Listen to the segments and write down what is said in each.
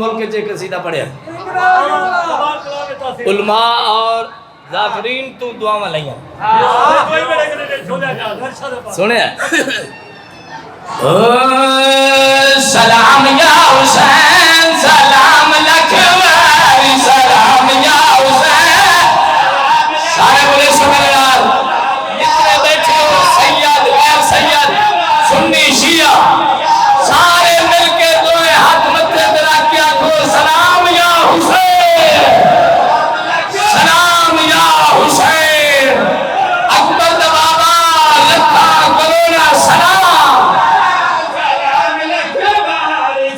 ملک کے قصیدہ پڑھے علماء اور ذاکرین تو دعا میں لائیں سنے سلام یا حسین سلام لکھواری سلام یا حسین سارے بولے سبحان اللہ جتنے بیٹھے ہو سید غیر سید سنی شیعہ سارے مل کے دوئے ہاتھ متھے درا کیا تو سلام یا حسین سلام یا حسین اکبر بابا لکھا کرونا سلام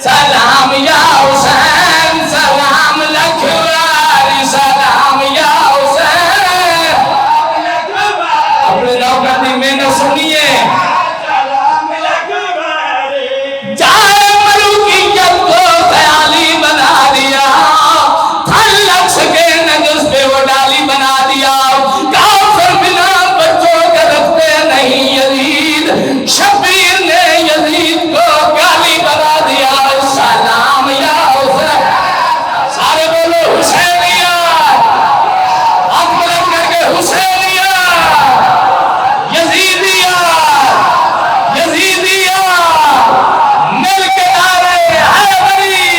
سلام یا حسین سلام لکھواری سلام یا حسین اپنے نوکتی میں نہ سنیے جائے ملوکیت کو خیالی بنا دیا تھل لگ سکے نجس پہ وہ ڈالی بنا دیا کافر بنا بچوں کے رکھتے نہیں یزید شبیر نے یزید کو گالی بنا دیا سلام یا حسین سارے بولو حسینیہ ہاتھ بلند کر کے حسینیہ یزیدیہ یزیدیہ مل کے نعرے حیدری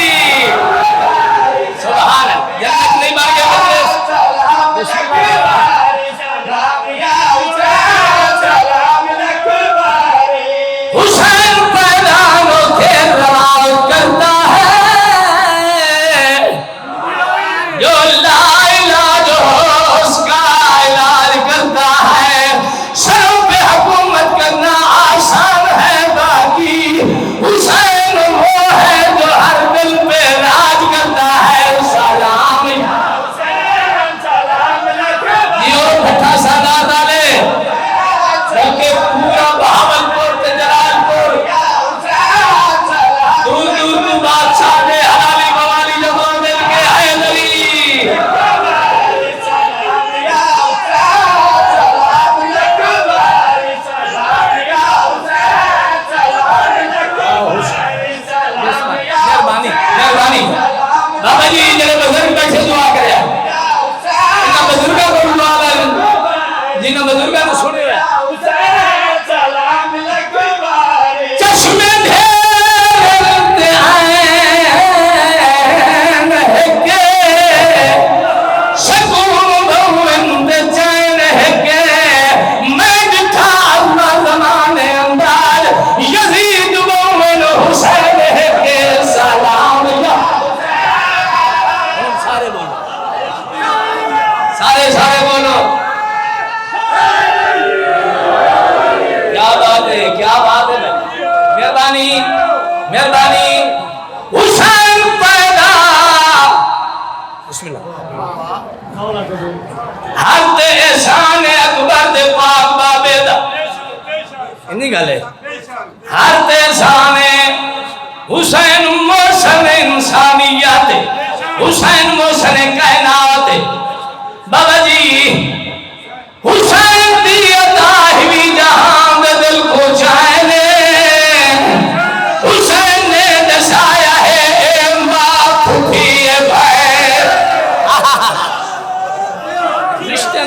سبحان اللہ جنت نہیں مار کے مجلس حسین پیدانوں کے روایت کرتا ہے جو لا علاج ہو اس کا علاج کرتا ہے سروں پہ حکومت کرنا آسان ہے باقی حسین وہ ہے جو ہر دل پہ راج کرتا ہے سلام یہ اور بھٹا سادا ڈالے بلکہ پورا بہاولپور تے جلال پور دور دور تو بادشاہ نے حلالی موالی جمع مل کے حیدری مہربانی مہربانی بابا جی جنہیں بزرگ بیٹھے دعا کرے انہاں بزرگاں کو دعا لیں جنہاں بزرگاں کو سنے چشمے دھیرتے آئیں کہ سکون بہوند چین ہے کہ میں جتھا اللہ زمانے انداز یزید بہوند حسین ہے کہ سلام یا سارے بولو سارے بولو کیا بات ہے مہربانی مہربانی حسین پیدا بسم اللہ حد احسان اکبر دے پاک بابے دا انہی گالے حد احسان حسین محسن انسانیت حسین محسن کائنات بابا جی حسین دی عطا ہوئی جہاں دے دل کو چاہنے حسین نے دسایا ہے اے ماں پھوٹی اے بھائی رشتیاں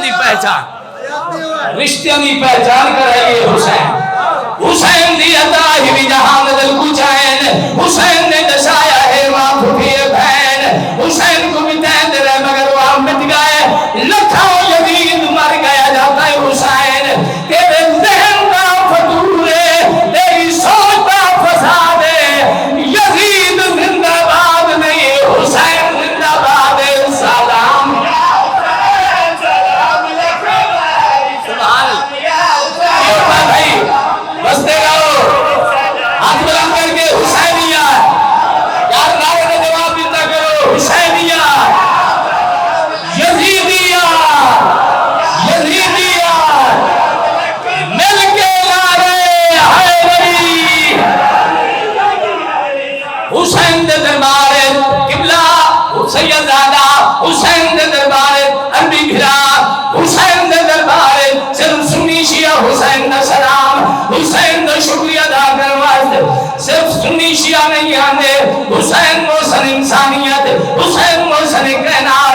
دی پہچان کر رہی ہے حسین حسین دی عطا ہوئی جہاں دے دل کو چاہنے حسین نے دسایا ہے ماں پھوٹی اے بہن حسین کو بھی تین دے رہے مگر وہ مٹ گئے لکھاؤ یزید مر گیا جاتا ہے حسین تیرے ذہن کا فطور ہے تیری سوچ کا فساد ہے یزید زندہ باد نہیں حسین زندہ باد ہے سلام سبحان اللہ بھائی بستے رہو ہاتھ بلند کر کے حسینیہ یار نعرے کا جواب دیتا کرو حسینیہ یزیدیہ یزیدیہ مل کے نعرے حیدری حسین دے دربار قبلہ سیدزادہ حسین دے دربار عربی گھرا حسین دے دربار صرف سنی شیعہ حسین دا سلام حسین دا شکریہ ادا کرنے واسطے صرف سنی شیعہ نہیں آندے، حسین محسن انسانیت، حسین محسن کائنات